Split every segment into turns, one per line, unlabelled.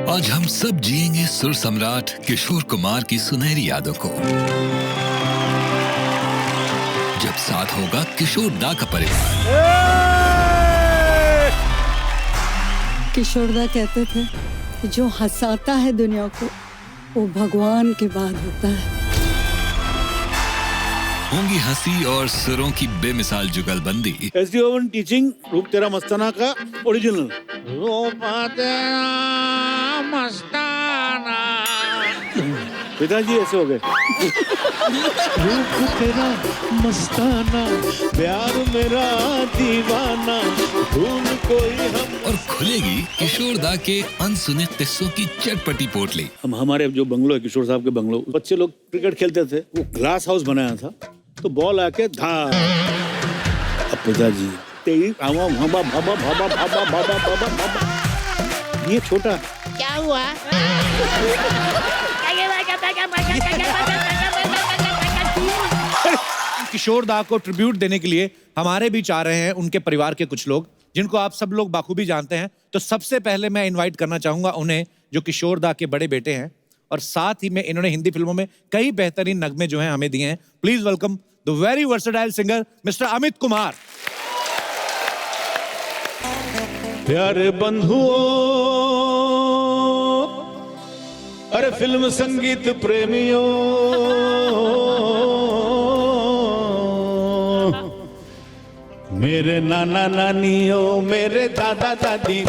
आज हम सब जिएंगे सुर सम्राट किशोर कुमार की सुनहरी यादों को, जब साथ होगा किशोर दा का परिवार।
किशोर दा कहते थे कि जो हंसाता है दुनिया को वो भगवान के बाद होता है।
होंगी हंसी और सुरों की बेमिसाल जुगलबंदी।
एसडी ओवन टीचिंग रूप तेरा मस्ताना का ओरिजिनल।
मस्ताना
पिताजी ऐसे हो गए। रूप तेरा मस्ताना, प्यार मेरा दीवाना, भूल कोई हम।
और खुलेगी किशोर दा के अनसुने किस्सों की चटपटी पोटली।
हमारे जो बंगलो है, किशोर साहब के बंगलो, बच्चे लोग क्रिकेट खेलते थे, वो ग्लास हाउस बनाया था, तो बॉल आके धा। अब पिताजी ये छोटा
क्या हुआ?
किशोर दा को ट्रिब्यूट देने के लिए हमारे बीच आ रहे हैं उनके परिवार के कुछ लोग, जिनको आप सब लोग बाखूबी जानते हैं। तो सबसे पहले मैं इनवाइट करना चाहूंगा उन्हें, जो किशोर दा के बड़े बेटे हैं, और साथ ही में इन्होंने हिंदी फिल्मों में कई बेहतरीन नगमे जो हैं हमें दिए हैं। Please welcome the very versatile singer mister Amit Kumar.
प्यारे बंधुओं, अरे फिल्म संगीत प्रेमियों, मेरे नाना नानियों, मेरे दादा दादी,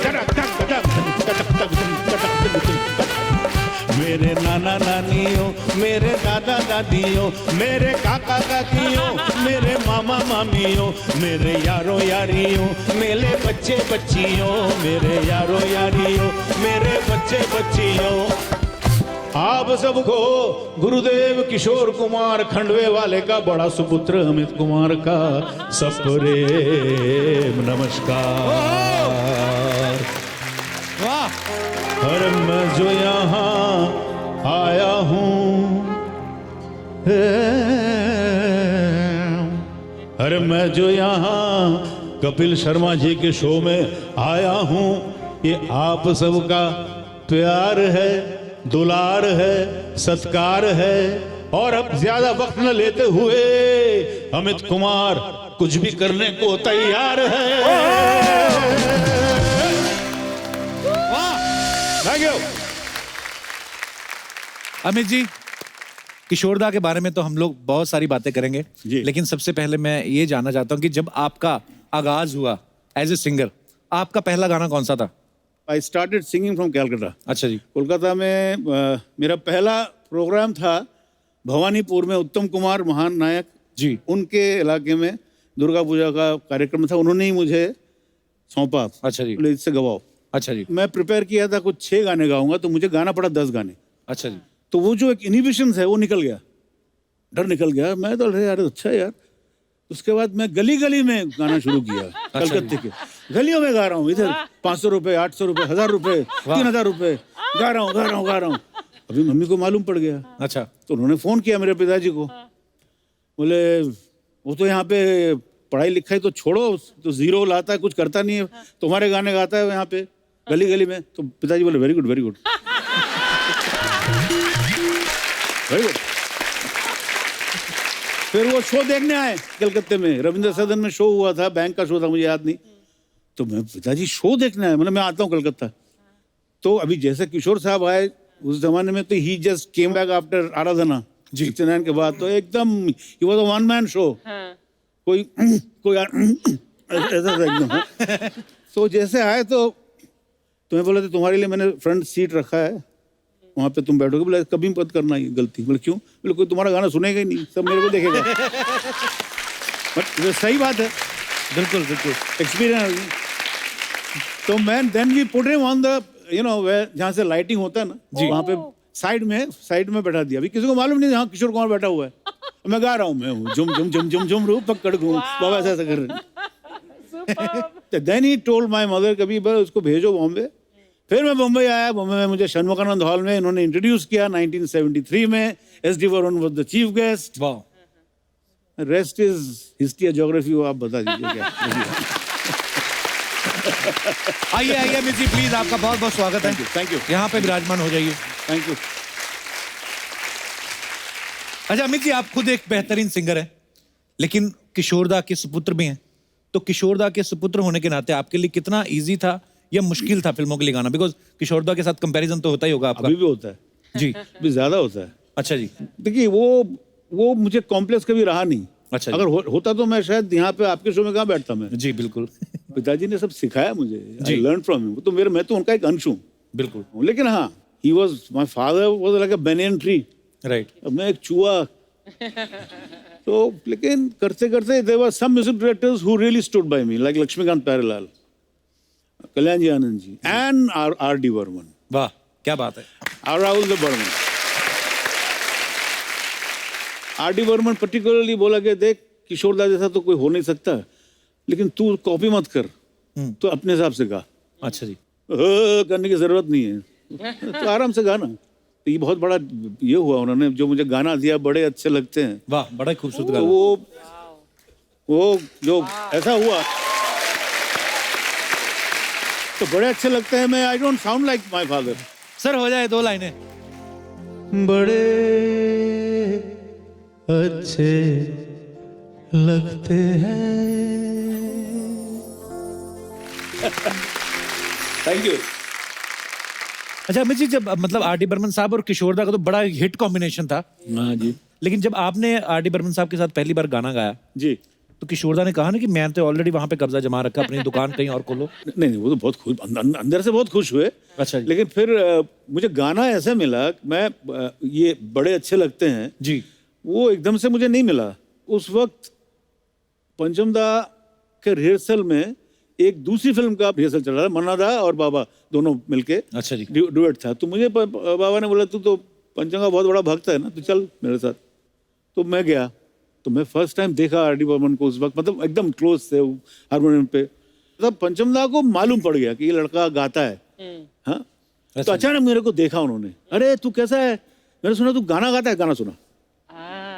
मेरे नाना नानियों, मेरे दादा दादियों, मेरे काका काकियों, मेरे मामा मामियों, मेरे यारों यारियों, मेरे बच्चे बच्चियों, मेरे यारों यारियों, मेरे बच्चे बच्चियों, आप सबको गुरुदेव किशोर कुमार खंडवे वाले का बड़ा सुपुत्र अमित कुमार का सप्रेम नमस्कार।
वाह!
अरे मैं जो यहाँ आया हूँ, अरे मैं जो यहाँ कपिल शर्मा जी के शो में आया हूँ, ये आप सबका प्यार है, दुलार है, सत्कार है। और अब ज्यादा वक्त न लेते हुए अमित कुमार कुछ भी करने को तैयार है। Thank you.
अमित जी, किशोर दा के बारे में तो हम लोग बहुत सारी बातें करेंगे, लेकिन सबसे पहले मैं ये जानना चाहता हूँ कि जब आपका आगाज हुआ एज ए सिंगर, आपका पहला गाना कौन सा था?
I started singing from Calcutta.
अच्छा जी।
कोलकाता में मेरा पहला प्रोग्राम था भवानीपुर में, उत्तम कुमार महान नायक
जी,
उनके इलाके में दुर्गा पूजा का कार्यक्रम था, उन्होंने ही मुझे सौंपा।
अच्छा जी।
बोले इससे गवाओ।
अच्छा जी।
मैं प्रिपेयर किया था कुछ 6 गाने गाऊंगा, तो मुझे गाना पड़ा 10 गाने।
अच्छा जी।
तो वो जो एक इनहिबिशन है वो निकल गया, डर निकल गया। मैं तो यार अच्छा यार। उसके बाद मैं गली गली में गाना शुरू किया। कलकत्ते के गलियों में गा रहा हूँ, इधर 500 रुपए, 800 रुपए, 1000 रुपए, 3000 रुपए गा रहा हूँ। अभी मम्मी को मालूम पड़ गया।
अच्छा।
तो उन्होंने फोन किया मेरे पिताजी को, बोले वो तो यहाँ पे पढ़ाई लिखाई तो छोड़ो, तो जीरो लाता है, कुछ करता नहीं है, तुम्हारे गाने गाता है यहाँ पे गली गली में। तो पिताजी बोले very good very good very good. फिर वो शो देखने आए कलकत्ते में, रविंद्र सदन में शो हुआ था, बैंक का शो था, मुझे याद नहीं। तो मैं पिताजी शो देखने आए, मतलब मैं आता हूँ कलकत्ता। तो अभी जैसे किशोर साहब आए उस जमाने में, तो ही जस्ट केम बैक आफ्टर आराधना जी 69 के बाद, तो एकदम he was a one man show. कोई ऐसा था एकदम। तो जैसे आए तो तुम्हें बोला था तुम्हारे लिए मैंने फ्रंट सीट रखा है, वहाँ पे तुम बैठोगे। बोले कभी मत करना ये गलती। बोले क्यों? बोले कोई तुम्हारा गाना सुनेगा ही नहीं, सब मेरे को देखेगा। बट सही बात है,
बिल्कुल बिल्कुल
एक्सपीरियंस। तो मैं then we put him on the जहाँ से लाइटिंग होता है ना, वहाँ पे साइड में बैठा दिया। अभी किसी को मालूम नहीं हाँ किशोर कुमार बैठा हुआ है, मैं गा रहा हूँ, मैं हूँ जुम जुम जुम जुम जुम रू पकड़ घूम बाबा ऐसा कर रहे। Then he told my mother कभी उसको भेजो बॉम्बे। फिर मैं बॉम्बे आया। बॉम्बे में मुझे षणमुखानंद हॉल में इन्होंने इंट्रोड्यूस किया 1973 में। SD. Varun was the chief guest. Rest is history geography, आप बता दीजिए क्या।
आइए आइए अमित जी, प्लीज, आपका बहुत बहुत स्वागत है।
Thank you.
यहाँ पे विराजमान हो जाइए।
Thank you.
अच्छा अमित जी, आप खुद एक बेहतरीन सिंगर हैं, लेकिन किशोरदा के सुपुत्र भी हैं। तो किशोरदा के सुपुत्र होने के नाते आपके लिए कितना इजी था या मुश्किल था फिल्मों के लिए गाना? बिकॉज किशोरदा के साथ कंपैरिजन तो होता ही होगा आपका।
अभी भी होता है
जी।
अभी ज्यादा होता है।
अच्छा जी।
देखिए वो मुझे कॉम्प्लेक्स कभी रहा नहीं।
अच्छा जी।
अगर होता तो मैं शायद यहाँ पे आपके शो में कहाँ बैठता मैं।
जी बिल्कुल।
पिताजी ने सब सिखाया मुझे।
जी।
I learn from him. तो मैं तो उनका एक अंश हूँ।
बिल्कुल।
लेकिन हाँ, he was my father was like a banyan tree।
Right.
अब मैं एक चूहा। तो लेकिन करते करते there were some music directors who really stood by me, like Laxmikant Pyarelal, Kalyan ji Anand ji, and R D Burman.
वाह क्या बात है।
और राहुल द Burman. R D Burman particularly बोला कि देख, किशोरदा जैसा तो कोई हो नहीं सकता, लेकिन तू कॉपी मत कर, तो अपने हिसाब से गा।
अच्छा जी।
करने की जरूरत नहीं है, तो आराम से गाना। तो ये बहुत बड़ा ये हुआ, उन्होंने जो मुझे गाना दिया, बड़े अच्छे लगते हैं।
वाह बड़ा खूबसूरत
तो
गाना।
वो जो ऐसा हुआ तो बड़े अच्छे लगते हैं। मैं I don't sound like my father.
Sir हो जाए 2 लाइनें।
बड़े अच्छे लगते हैं।
Thank you.
अच्छा अमित जी, जब मतलब आर डी बर्मन साहब और किशोरदा का तो बड़ा हिट कॉम्बिनेशन था,
हाँ जी।
लेकिन जब आपने आर डी बर्मन साहब के साथ पहली बार गाना गाया
जी।
तो किशोरदा ने कहा ना कि मैं तो ऑलरेडी वहां पे कब्जा जमा रखा, अपनी दुकान कहीं और खोलो।
नहीं नहीं, वो तो बहुत खुश, अंदर से बहुत खुश हुए।
अच्छा जी।
लेकिन फिर मुझे गाना ऐसा मिला, मैं ये बड़े अच्छे लगते हैं
जी।
वो एकदम से मुझे नहीं मिला। उस वक्त पंचमदा के रिहर्सल में एक दूसरी फिल्म का रिहर्सल चल रहा था, मन्ना दा और बाबा दोनों मिलके।
अच्छा जी।
डुएट था। तो मुझे बाबा ने बोला तू तो पंचम का बहुत बड़ा भक्त है ना, तो चल मेरे साथ। तो मैं गया, तो मैं फर्स्ट टाइम देखा आर डी बर्मन को उस वक्त, मतलब एकदम क्लोज थे हारमोनियम पे। तब पंचमदा को मालूम पड़ गया कि ये लड़का गाता है। हाँ। तो अचानक मेरे को देखा उन्होंने, अरे तू कैसा है, मैंने सुना तू गाना गाता है। गाना सुना।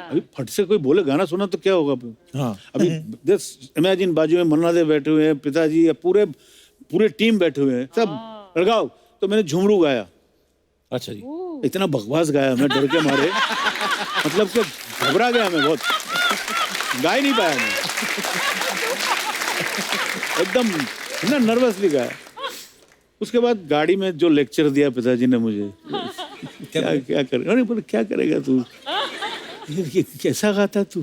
अभी फट से कोई बोले गाना सुना तो क्या होगा।
हाँ।
अभी जस्ट इमेजिन, बाजू में मन्ना दे बैठे हुए हैं, पिताजी या पूरे टीम बैठे हुए हैं, सब लगाओ। तो मैंने झुमरू गाया।
अच्छा जी।
इतना बकवास गाया मैं, डर के मारे, मतलब कि घबरा गया मैं बहुत, गा ही नहीं पाया मैं, एकदम ना नर्वसली गाया। उसके बाद गाड़ी में जो लेक्चर दिया पिताजी ने मुझे, क्या क्या करे, बोले क्या करेगा तू, ये कैसा गाता तू।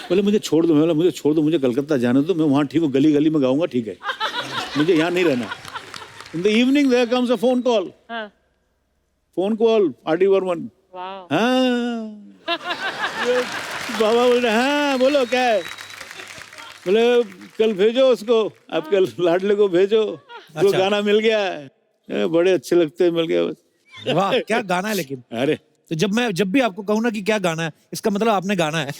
बोले मुझे छोड़ दो। मैं बोला मुझे छोड़ दो, मुझे कलकत्ता जाने दो, मैं वहाँ ठीक हूँ, गली गली में गाऊंगा, ठीक है, मुझे यहाँ नहीं रहना। In the evening there comes a phone call. Phone call, R D Burman. हाँ। बाबा बोल रहे हाँ बोलो क्या है। बोले कल भेजो उसको, आपके लाडले को भेजो, जो गाना मिल गया है। बड़े अच्छे लगते हैं, मिल गया बस।
वाह क्या गाना है। लेकिन
अरे
तो जब भी आपको कहूँ ना कि क्या गाना है, इसका मतलब आपने गाना है।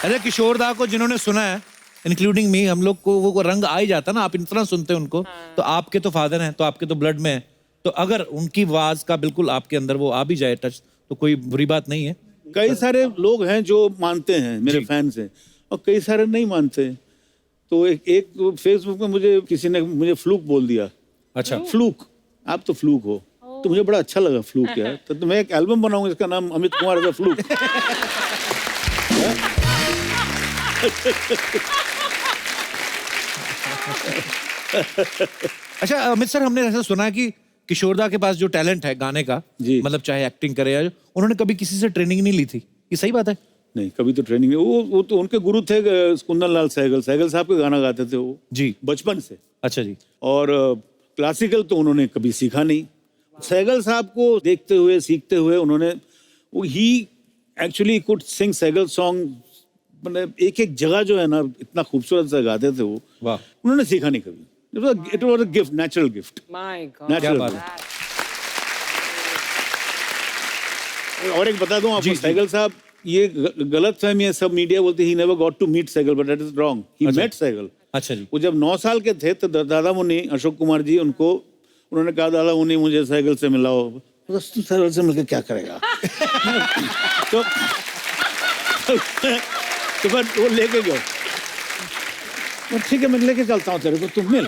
अरे किशोरदा को जिन्होंने सुना है, इंक्लूडिंग मी, हम लोग को वो रंग आ ही जाता ना। आप इतना सुनते हैं उनको, तो आपके तो फादर हैं, तो आपके तो ब्लड में है, तो अगर उनकी आवाज का बिल्कुल आपके अंदर वो आ भी जाए टच, तो कोई बुरी बात नहीं है।
कई सारे लोग हैं जो मानते हैं, मेरे फैंस हैं, और कई सारे नहीं मानते। तो एक फेसबुक में मुझे किसी ने मुझे फ्लूक बोल दिया।
अच्छा।
फ्लूक, आप तो फ्लूक हो। तो मुझे बड़ा अच्छा लगा फ्लूक यार। तो मैं एक एल्बम बनाऊंगा, इसका नाम Amit Kumar as a fluke.
अच्छा अमित सर, हमने ऐसा सुना है कि किशोरदा के पास जो टैलेंट है गाने का,
जी,
मतलब चाहे एक्टिंग करे या उन्होंने कभी किसी से ट्रेनिंग नहीं ली थी, ये सही बात है?
नहीं, कभी तो ट्रेनिंग नहीं। वो तो उनके गुरु थे कुंदन लाल सहगल साहब के गाना गाते थे वो
जी,
बचपन से।
अच्छा जी।
और क्लासिकल तो उन्होंने कभी सीखा नहीं। सहगल साहब को देखते हुए सीखते हुए उन्होंने, वो ही actually could sing Saigal song, मतलब एक एक जगह जो है ना इतना खूबसूरत से गाते थे वो।
वाह।
उन्होंने सीखा नहीं कभी। It was a gift, natural gift.
My God,
natural. और एक बता दूं आपको, सहगल साहब, ये गलत फहमी है, सब मीडिया बोलती he never got to meet Saigal, but that is wrong. He met Saigal.
अच्छा जी।
वो जब 9 साल के थे तो दादा मुन्नी अशोक कुमार जी उनको, उन्होंने कहा दादा मुन्नी मुझे सहगल से मिलाओ। तू सहगल से मिलकर क्या करेगा। तो तो मैं वो लेके गया, ठीक है मैं लेके चलता हूँ तेरे को, तुम मिल।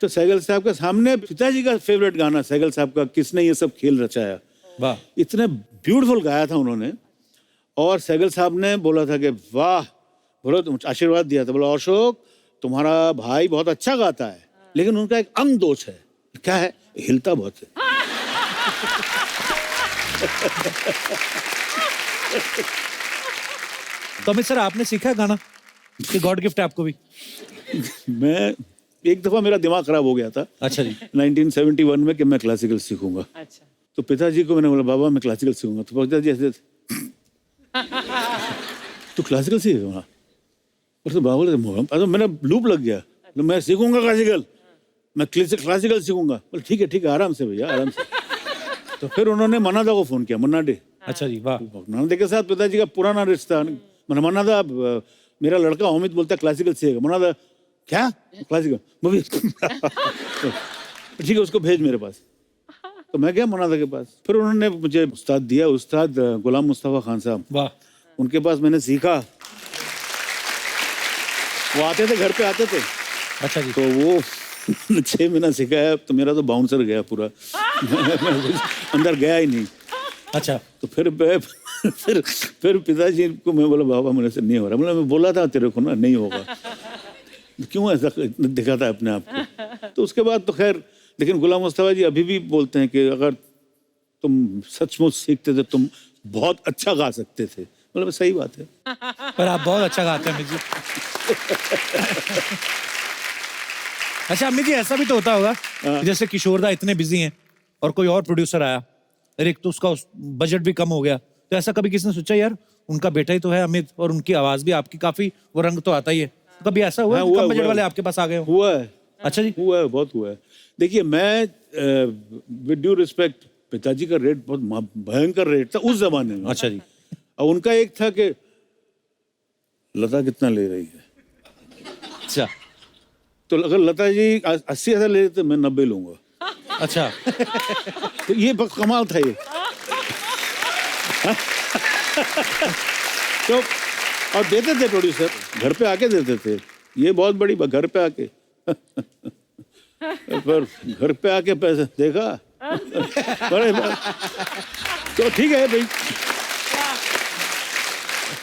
तो सहगल साहब के सामने पिताजी का फेवरेट गाना सहगल साहब का, किसने ये सब खेल रचाया,
वाह,
इतने ब्यूटीफुल गाया था उन्होंने। और सहगल साहब ने बोला था कि वाह, बोलो तुम आशीर्वाद दिया था, बोला अशोक तुम्हारा भाई बहुत अच्छा गाता है, लेकिन उनका एक अंग दोष है। क्या है? हिलता बहुत है।
तो अमित सर आपने सीखा गाना कि गॉड गिफ्ट है आपको भी?
मैं एक दफा मेरा दिमाग खराब हो गया था।
अच्छा जी।
1971 में कि मैं क्लासिकल सीखूंगा।
अच्छा।
तो पिताजी को मैंने बोला बाबा मैं क्लासिकल सीखूंगा। तो पिताजी ऐसे तो क्लासिकल सीखेगा? और तो बाबा बोले तो मैंने लूप लग गया, तो मैं सीखूंगा क्लासिकल, मैं क्लासिकल सीखूंगा। बोले ठीक है आराम से भैया आराम से। तो फिर उन्होंने मन्नादा को फोन किया, मन्ना डे।
अच्छा जी, वाह।
मन्ना डे के साथ पिताजी का पुराना रिश्ता। मन्ना दा मेरा लड़का अमित बोलता है क्लासिकल सीखेगा। मन्ना दा क्या क्लासिकल? ठीक है उसको भेज मेरे पास। तो मैं गया मन्ना दा के पास। फिर उन्होंने मुझे उस्ताद दिया, उस्ताद गुलाम मुस्तफा खान साहब,
वाह।
उनके पास मैंने सीखा। वो आते थे, घर पे आते थे।
अच्छा जी।
तो वो 6 महीना सिखाया, तो मेरा तो बाउंसर गया पूरा। मैं अंदर गया ही नहीं।
अच्छा।
तो फिर पिताजी को मैं बोला बाबा मेरे से नहीं हो रहा। मैं बोला था तेरे को ना नहीं होगा, क्यों ऐसा दिखाता है अपने आप को। तो उसके बाद तो खैर, लेकिन गुलाम मुस्तफा जी अभी भी बोलते हैं कि अगर तुम सचमुच सीखते थे तुम बहुत अच्छा गा सकते थे। मतलब सही बात है।
पर आप बहुत अच्छा गाते हैं अमित जी। अच्छा अमित जी, ऐसा भी तो होता होगा कि जैसे किशोर दा इतने बिजी हैं और कोई और प्रोड्यूसर आया, एक तो उसका बजट भी कम हो गया, तो ऐसा कभी किसी ने सोचा यार उनका बेटा ही तो है अमित और उनकी आवाज भी आपकी काफी, वो रंग तो आता ही है, कभी ऐसा हुआ है कम बजट वाले आपके पास आ गए हो?
हुआ है।
अच्छा जी।
हुआ है, बहुत हुआ है। देखिए मैं विद ड्यू रिस्पेक्ट, पिताजी का रेट बहुत भयंकर रेट था उस जमाने में।
अच्छा जी।
और उनका एक था कि लता कितना ले रही है।
अच्छा।
तो अगर लता जी 80,000 ले रहे थे, मैं 90 लूंगा।
अच्छा।
तो ये बहुत कमाल था ये। तो और देते थे प्रोड्यूसर, घर पे आके देते थे। ये बहुत बड़ी बात, घर पे आके। पर घर पे आके पैसे देखा। बड़े तो ठीक है भाई,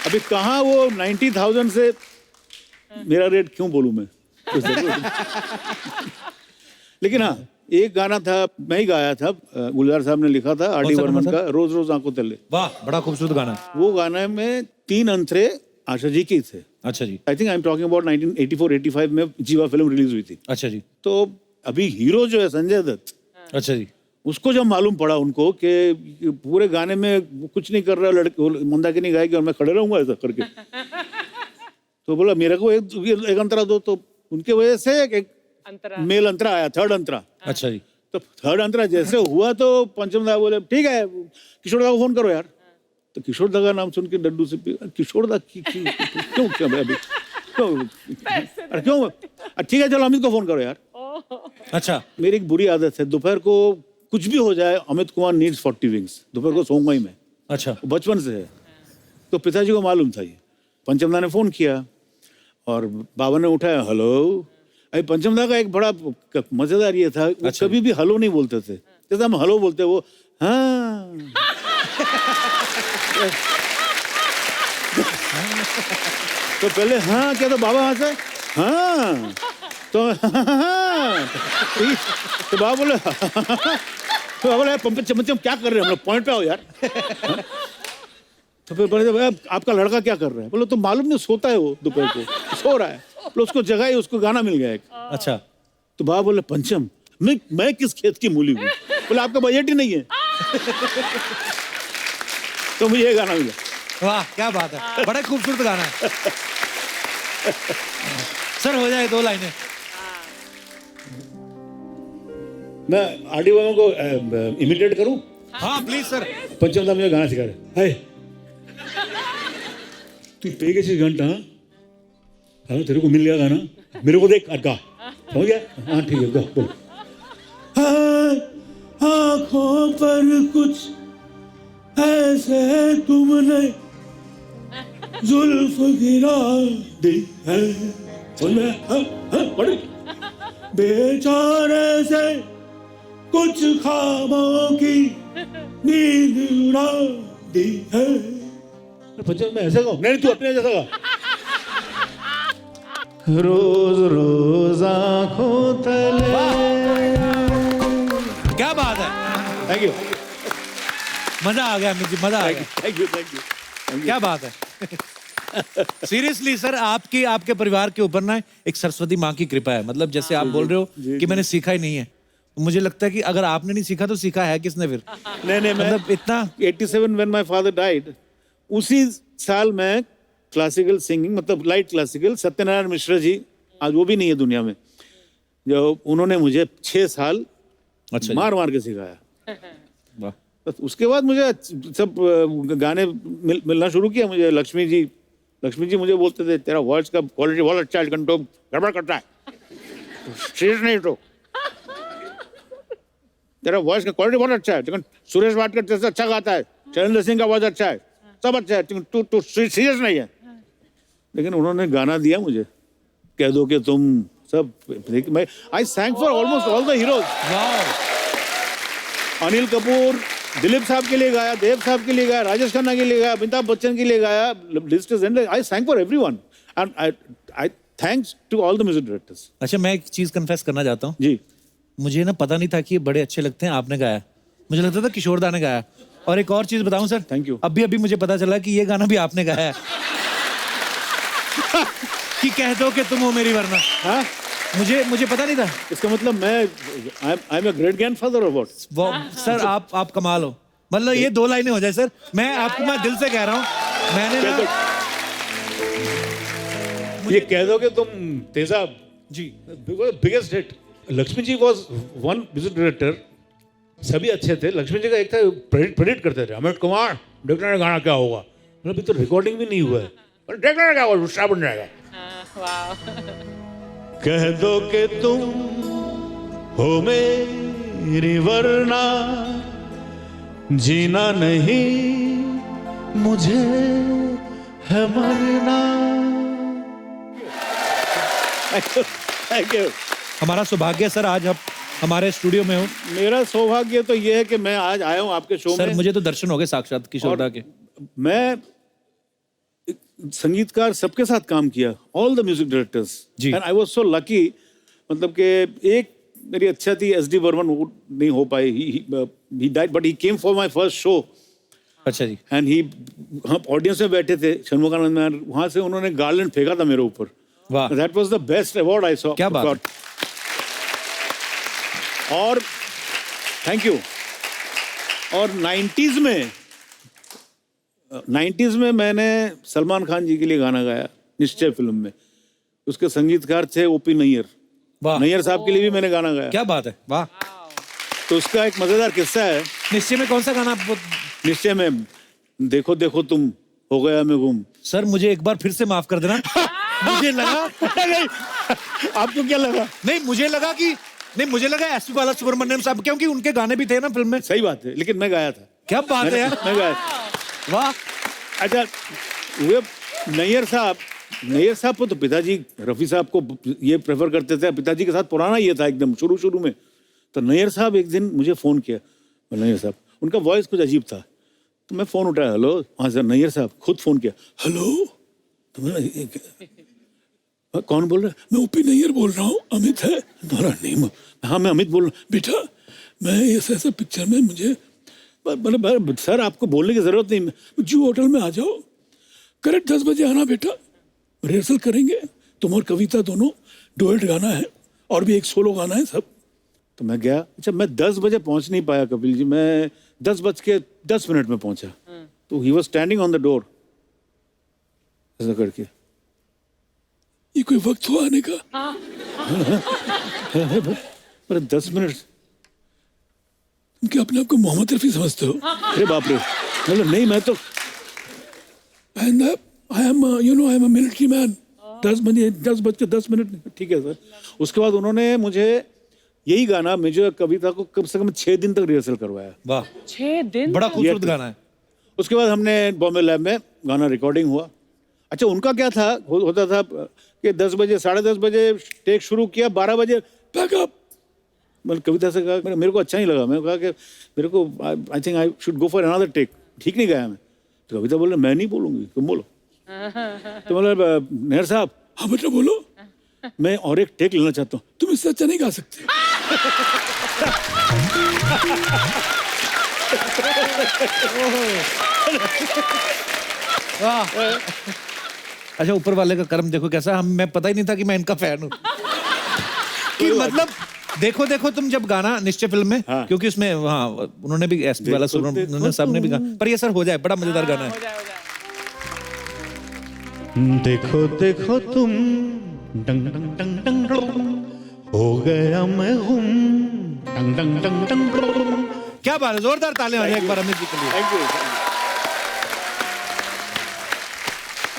अभी कहाँ वो 90,000 से मेरा रेट क्यों बोलूं मैं। लेकिन हाँ, एक गाना था मैं ही गाया था, गुलजार साहब ने लिखा था, आर.डी. बर्मन का, रोज रोज आंखों तले।
वाह, बड़ा खूबसूरत गाना है।
वो गाने में 3 अंतरे आशा जी के थे।
अच्छा जी।
I think I am talking about 1984-85 में जीवा फिल्म रिलीज हुई थी।
अच्छा जी।
तो अभी हीरो जो है संजय दत्त,
अच्छा जी।
उसको जब मालूम पड़ा उनको कि पूरे गाने में कुछ नहीं कर रहा लड़के, मंदाकिनी गाएगी और मैं खड़े रहूंगा ऐसा करके, तो बोला मेरे को एक अंतरा दो। तो उनके वजह से एक मेल अंतरा आया, थर्ड अंतरा।
अच्छा जी।
तो थर्ड अंतरा जैसे हुआ तो पंचम दा बोले ठीक है किशोर दा को फोन करो यार। तो किशोर दा का नाम सुन के डड्डू से किशोर दा क्यों अभी अरे क्यों, ठीक है चलो अमित को फोन करो यार।
अच्छा।
मेरी एक बुरी आदत है, दोपहर को कुछ भी हो जाए, अमित कुमार नीड्स 40 विंग्स, दोपहर को सोऊंगा ही मैं। अच्छा। बचपन से है। तो पिताजी को मालूम था ये। पंचमदा ने फोन किया और बाबा ने उठाया, हेलो। अभी पंचमदा का एक बड़ा मजेदार ये था, वो कभी भी हेलो नहीं बोलते थे, जैसे हम हेलो बोलते वो हाँ। तो पहले हाँ क्या, तो बाबा हाँ से हाँ, तो तो बाबा बोले तो बाबा बोले पंचम क्या कर रहे हैं हम लोग, पॉइंट पे आओ यार। तो फिर बोले आपका लड़का क्या कर रहा है? बोलो तो मालूम नहीं, सोता है वो, दोपहर को सो रहा है। बोलो उसको जगह ही, उसको गाना मिल गया एक। अच्छा। तो बाबा बोले पंचम मैं किस खेत की मूली हूँ? बोले आपका बजट ही नहीं है। तो मुझे ये गाना मिला।
वाह क्या बात है, बड़ा खूबसूरत गाना है। सर हो जाए 2 लाइनें।
मैं आर.डी. बर्मन को इमिटेट करूं?
हाँ प्लीज सर।
पंचम दा मुझे गाना सिखा रहे। हाय तू पे कैसे घंटा, हाँ तेरे को मिल गया गाना, मेरे को देख गा, समझ गया? हाँ ठीक है गा बोल। आँखों पर कुछ ऐसे तुमने जुल्फ गिरा दी है उनमें बड़ी बेचारे से कुछ ख्वाबों की नींद उड़ा दी है। पंजाब में ऐसे गाऊं? नहीं, तू अपने जैसा गा।
रोज रोज आंखों तले।
क्या बात है,
थैंक यू,
मजा आ गया मुझे, मजा आ गया।
Thank you, thank you.
क्या बात है। सीरियसली सर, आपके परिवार के ऊपर ना एक सरस्वती माँ की कृपा है। मतलब जैसे आप बोल रहे हो कि मैंने सीखा ही नहीं है, तो मुझे लगता है कि अगर आपने नहीं सीखा तो सीखा है किसने फिर?
नहीं,
मतलब इतना
87 when my father died, उसी साल मैं क्लासिकल सिंगिंग, मतलब लाइट क्लासिकल, सत्यनारायण मिश्रा जी, आज वो भी नहीं है दुनिया में, जो उन्होंने मुझे 6 साल
अच्छा
मार मार के सिखाया।
वाह।
बस उसके बाद मुझे सब गाने मिलना शुरू किया। मुझे लक्ष्मी जी मुझे बोलते थे, तेरा वॉइस का क्वालिटी बहुत अच्छा है, लेकिन तो गड़बड़ करता है, सीरियस नहीं तो। तेरा वॉइस का क्वालिटी बहुत अच्छा है, लेकिन सुरेश वाडकर जैसे अच्छा गाता है, शैलेंद्र सिंह का वॉइस अच्छा है, सब अच्छा है, लेकिन तू सीरियस नहीं है। लेकिन उन्होंने गाना दिया मुझे, कह दो कि तुम सब। मैं I sang for almost all the heroes. Anil Kapoor, Dilip साहब के लिए गाया, देव साहब के लिए गाया, राजेश खन्ना के लिए गाया, अमिताभ बच्चन के लिए गाया, list is endless. I sang for everyone and I thanks to all the music directors.
अच्छा, मैं एक चीज कन्फेस करना चाहता हूँ
जी।
मुझे ना पता नहीं था कि ये बड़े अच्छे लगते हैं, आपने गाया। मुझे लगता था किशोर दा ने गाया। और एक और चीज बताऊं सर,
थैंक यू।
अभी मुझे पता चला कि ये गाना भी आपने गाया है। कि कह दो कि तुम हो मेरी वरना।
हाँ,
मुझे पता नहीं था।
इसका मतलब मैं I am a great grandfather और व्हाट?
सर आप कमाल हो। मतलब ये 2 लाइनें हो जाए सर, मैं दिल से कह रहा हूँ। मैंने ना
ये कह दो कि तुम Tezaab
ji,
biggest hit. Laxmi ji was one music director, सभी अच्छे थे। लक्ष्मी जी का एक था, प्रेडिक्ट करते थे, अमित कुमार देखना गाना क्या होगा, मतलब अभी तो रिकॉर्डिंग भी नहीं हुआ है, देखना क्या होगा, दूसरा बन जाएगा।
कह दो कि तुम हो मेरी वरना जीना नहीं मुझे है मरना।
Thank you.
हमारा सौभाग्य सर आज आप हमारे स्टूडियो में हो।
मेरा सौभाग्य तो ये है कि मैं आज आया हूँ आपके शो
सर
में।
मुझे तो दर्शन हो गए साक्षात किशोर दा के।
मैं संगीतकार सबके साथ काम किया, ऑल द म्यूजिक डायरेक्टर्स,
जी।
And I was so lucky. मतलब कि एक मेरी अच्छा थी, एसडी बर्मन, वो नहीं हो पाई, he died, but he came for my first show.
अच्छा जी।
एंड हम ऑडियंस में बैठे थे षणमुखानंद में, वहां से उन्होंने गार्लैंड फेंका था मेरे ऊपर।
वाह।
That was the best award I saw.
क्या बात है।
और थैंक यू। और 90s में मैंने सलमान खान जी के लिए गाना गाया, निश्चय फिल्म में। उसके संगीतकार थे ओपी नैयर।
वाह।
नैयर साहब के लिए भी मैंने गाना गाया।
क्या बात है, वाह।
तो उसका एक मजेदार किस्सा है।
निश्चय में कौन सा गाना आप?
निश्चय में देखो देखो तुम हो गया मैं गुम।
सर मुझे एक बार फिर से माफ कर देना। मुझे लगा
नहीं, आपको क्या लगा?
नहीं, मुझे लगा एसपी बालासुब्रमण्यम साहब, क्योंकि उनके गाने भी थे ना फिल्म में।
सही बात है, लेकिन मैं गाया था।
क्या बात है यार।
मैं गाया था।
वाह।
अच्छा, वो नैयर साहब को तो पिताजी रफी साहब को ये प्रेफर करते थे, पिताजी के साथ पुराना ये था एकदम शुरू में। तो नैयर साहब एक दिन मुझे फोन किया, नैयर साहब, उनका वॉइस कुछ अजीब था, तो मैं फोन उठाया, हेलो, हाँ सर। नैयर साहब खुद फोन किया, हेलो, तो मैं कौन बोल रहा है? मैं ओपी नैयर बोल रहा हूँ, अमित है तुम्हारा नेम? हाँ मैं अमित बोल रहा हूँ। बेटा मैं ऐसा पिक्चर में मुझे, मतलब सर आपको बोलने की जरूरत नहीं, जू होटल में आ जाओ, करेक्ट 10 बजे आना बेटा, रिहर्सल करेंगे, तुम और कविता दोनों डुएट गाना है, और भी एक सोलो गाना है सब। तो मैं गया। अच्छा, मैं 10 बजे पहुंच नहीं पाया कपिल जी, मैं 10:10 में पहुंचा। तो he was standing on the door ऐसा करके, ये कोई वक्त हुआ आने का? अरे 10 मिनट, तुम क्या अपने आप को मोहम्मद रफी समझते हो? अरे बाप रे, मतलब नहीं, मैं तो I am a military man. 10:10 ठीक है सर। उसके बाद उन्होंने मुझे यही गाना, मुझे कविता को कम से कम 6 दिन तक रिहर्सल करवाया।
वाह,
6 दिन?
बड़ा खूबसूरत गाना है।
उसके बाद हमने बॉम्बे लैब में गाना रिकॉर्डिंग हुआ। अच्छा उनका क्या था, होता था कि 10 बजे 10:30 बजे टेक शुरू किया, 12 बजे पैकअप। मैंने कविता से कहा मेरे को अच्छा नहीं लगा, मैंने कहा कि मेरे को I think I should go for another take, ठीक नहीं गया मैं। तो कविता बोले मैं नहीं बोलूंगी, तुम बोलो। तो बोला नेहर साहब, हाँ बेटा बोलो, मैं और एक टेक लेना चाहता हूँ, तुम इससे अच्छा नहीं गा सकते।
अच्छा ऊपर वाले का कर्म देखो कैसा, हम मैं पता ही नहीं था कि मैं इनका फैन हूँ। कि मतलब देखो देखो तुम जब गाना निश्चय फिल्म में,
हाँ।
क्योंकि उसमें हाँ उन्होंने भी एसपी वाला सुर उन्होंने सबने भी गा, पर ये सर हो जाए, बड़ा मजेदार गाना है।
देखो देखो तुम डंग डंग डंग डंग डंग, हो गया मैं हूँ डंग डंग डंग डंग डंग।
क्या बात है, जोरदार तालियां हो जाए एक बार अमित जी के लिए।
Thank you.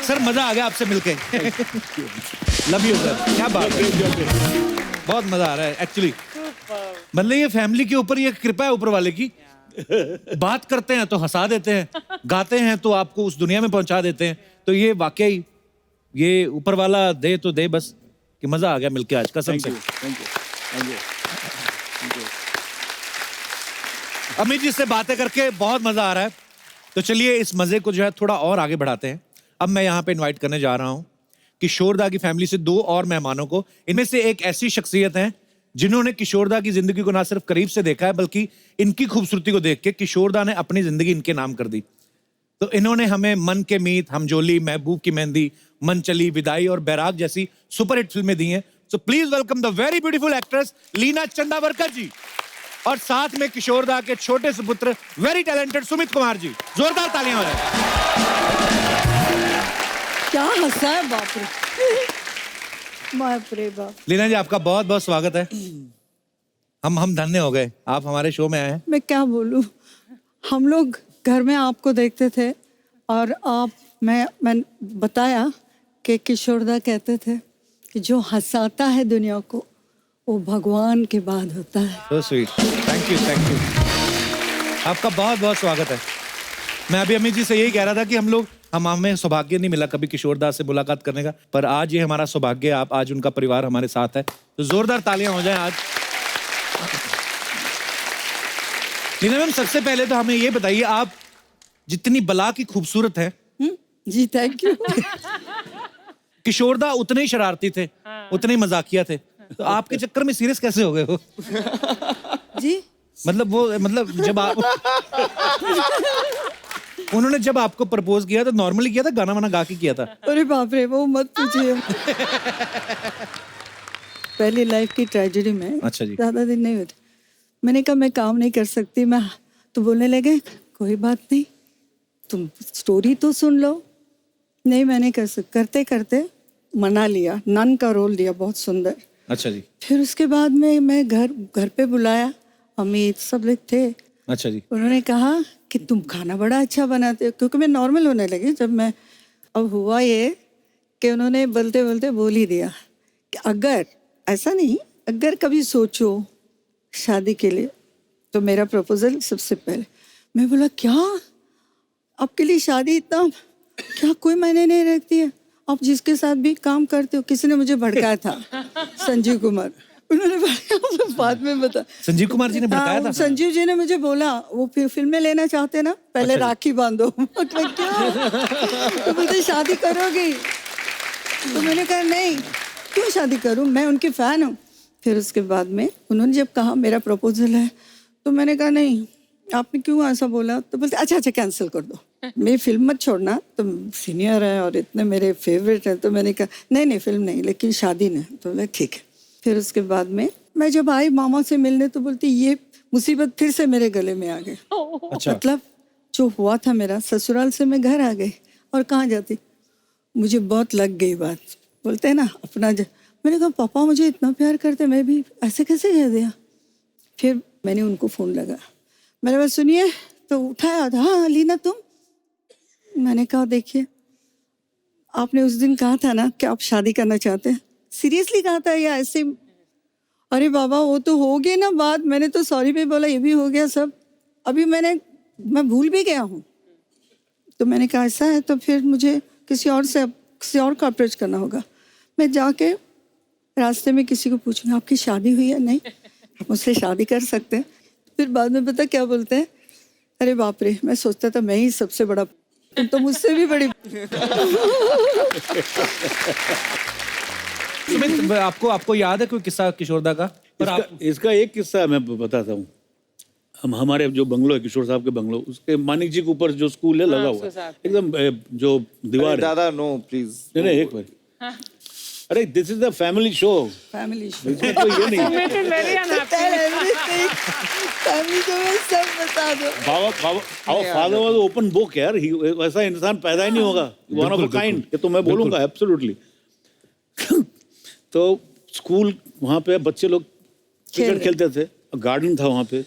सर मजा आ गया आपसे मिलके। लव यू सर, क्या बात है, बहुत मजा आ रहा है एक्चुअली। मतलब ये फैमिली के ऊपर ये कृपा है ऊपर वाले की, बात करते हैं तो हंसा देते हैं, गाते हैं तो आपको उस दुनिया में पहुंचा देते हैं। तो ये वाकई ये ऊपर वाला दे तो दे बस, कि मजा आ गया मिलके आज कसम से। अमित जी से बातें करके बहुत मजा आ रहा है। तो चलिए इस मजे को जो है थोड़ा और आगे बढ़ाते हैं। अब मैं यहाँ पे इनवाइट करने जा रहा हूँ किशोरदा की फैमिली से 2 और मेहमानों को। इनमें से एक ऐसी शख्सियत है जिन्होंने किशोरदा की जिंदगी को ना सिर्फ करीब से देखा है, बल्कि इनकी खूबसूरती को देख के किशोरदा ने अपनी जिंदगी इनके नाम कर दी। तो इन्होंने हमें मन के मीत, हमजोली, महबूब की मेहंदी, मन चली, विदाई और बैराग जैसी सुपरहिट फिल्में दी हैं। So please welcome the very beautiful actress Leena Chandavarkar ji, और साथ में किशोरदा के छोटे सुपुत्र वेरी टैलेंटेड सुमित कुमार जी। जोरदार तालियां हो जाए।
क्या हंसा है, बाप रे, बाप रे बाप।
लीना जी आपका बहुत बहुत स्वागत है। हम धन्य हो गए, आप हमारे शो में आए हैं।
मैं क्या बोलूं, हम लोग घर में आपको देखते थे और आप मैं बताया कि किशोरदा कहते थे कि जो हंसाता है दुनिया को वो भगवान के बाद होता है।
So sweet, thank you thank you. आपका बहुत बहुत स्वागत है। मैं अभी अमित जी से यही कह रहा था कि हमें सौभाग्य नहीं मिला कभी किशोरदा से मुलाकात करने का, पर आज ये हमारा सौभाग्य, आप आज उनका परिवार हमारे साथ है, तो जोरदार तालियां हो जाएं आज। लीना मैम सबसे पहले तो हमें ये बताइए, आप जितनी बला की खूबसूरत है।
जी थैंक यू।
किशोरदा उतने ही शरारती थे, उतने ही मजाकिया थे, तो आपके चक्कर में सीरियस कैसे हो गए हो?
जी
मतलब जब आप उन्होंने जब आपको प्रपोज किया तो नॉर्मली किया था, गाना वाना गा के किया था?
अरे बाप रे, वो मत पूछिए। पहली लाइफ की ट्रेजेडी में
अच्छा जी।
ज्यादा दिन नहीं होते, मैंने कहा मैं काम नहीं कर सकती मैं, तो बोलने लगे कोई बात नहीं, तुम स्टोरी तो सुन लो। नहीं मैंने करते करते मना लिया, नन का रोल दिया, बहुत सुंदर।
अच्छा जी।
फिर उसके बाद में मैं घर पे बुलाया, अमित सब लोग थे।
अच्छा जी।
उन्होंने कहा कि तुम खाना बड़ा अच्छा बनाते हो, क्योंकि मैं नॉर्मल होने लगी जब मैं, अब हुआ ये कि उन्होंने बोलते बोलते बोल ही दिया कि अगर ऐसा नहीं, अगर कभी सोचो शादी के लिए तो मेरा प्रपोजल सबसे पहले। मैं बोला क्या आपके लिए शादी इतना क्या कोई मायने नहीं रखती है, आप जिसके साथ भी काम करते हो। किसी ने मुझे भड़काया था, संजीव कुमार, उन्होंने बाद में बता,
संजीव कुमार जी ने भड़काया था?
संजीव जी ने मुझे बोला वो फिल्में लेना चाहते ना, पहले
अच्छा
राखी बांधो। मतलब क्या, तो बोलते शादी करोगी? तो मैंने कहा नहीं, क्यों शादी करूं, मैं उनकी फैन हूँ। फिर उसके बाद में उन्होंने जब कहा मेरा प्रपोजल है, तो मैंने कहा नहीं, आपने क्यों ऐसा बोला? तो बोलते अच्छा कैंसिल कर दो, मेरी फिल्म मत छोड़ना, तुम सीनियर है और इतने मेरे फेवरेट है। तो मैंने कहा नहीं फिल्म नहीं, लेकिन शादी नहीं। तो बोले ठीक है। फिर उसके बाद में मैं जब आई मामा से मिलने, तो बोलती ये मुसीबत फिर से मेरे गले में आ गई।
अच्छा।
मतलब जो हुआ था मेरा, ससुराल से मैं घर आ गई और कहाँ जाती, मुझे बहुत लग गई बात। बोलते हैं ना अपना मैंने कहा पापा मुझे इतना प्यार करते, मैं भी ऐसे कैसे कह दिया। फिर मैंने उनको फ़ोन लगा, मैंने बस सुनिए, तो उठाया था, हाँ लीना तुम। मैंने कहा देखिए आपने उस दिन कहा था ना कि आप शादी करना चाहते हैं, सीरियसली कहा था या ऐसे? अरे बाबा वो तो हो गया ना बात, मैंने तो सॉरी पे बोला, ये भी हो गया सब, अभी मैं भूल भी गया हूँ। तो मैंने कहा ऐसा है तो फिर मुझे किसी और से अब किसी और को अप्रोच करना होगा। मैं जाके रास्ते में किसी को पूछूंगा आपकी शादी हुई है? नहीं। आप मुझसे शादी कर सकते हैं? फिर बाद में पता क्या बोलते हैं, अरे बाप रे, मैं सोचता था मैं ही सबसे बड़ा, तुम तो मुझसे भी बड़ी।
सुमित, आपको याद है कोई किस्सा किशोरदा का?
इसका एक किस्सा मैं बताता हूँ। हमारे जो बंगलो है, किशोर साहब के बंगलो, उसके मानिक जी के ऊपर जो स्कूल है लगा हुआ है एकदम, जो दीवार है।
दादा नो प्लीज,
नहीं एक बार, अरे this is the family show.
Family show,
इसमें कोई ये नहीं।
फैमिली को मैं सब बता दो।
our father was open book यार, वैसा इंसान पैदा ही नहीं होगा, one of a kind, ये तो मैं बोलूँगा एब्सोल्युटली। तो स्कूल वहाँ पे बच्चे लोग क्रिकेट खेलते थे, गार्डन था वहाँ पे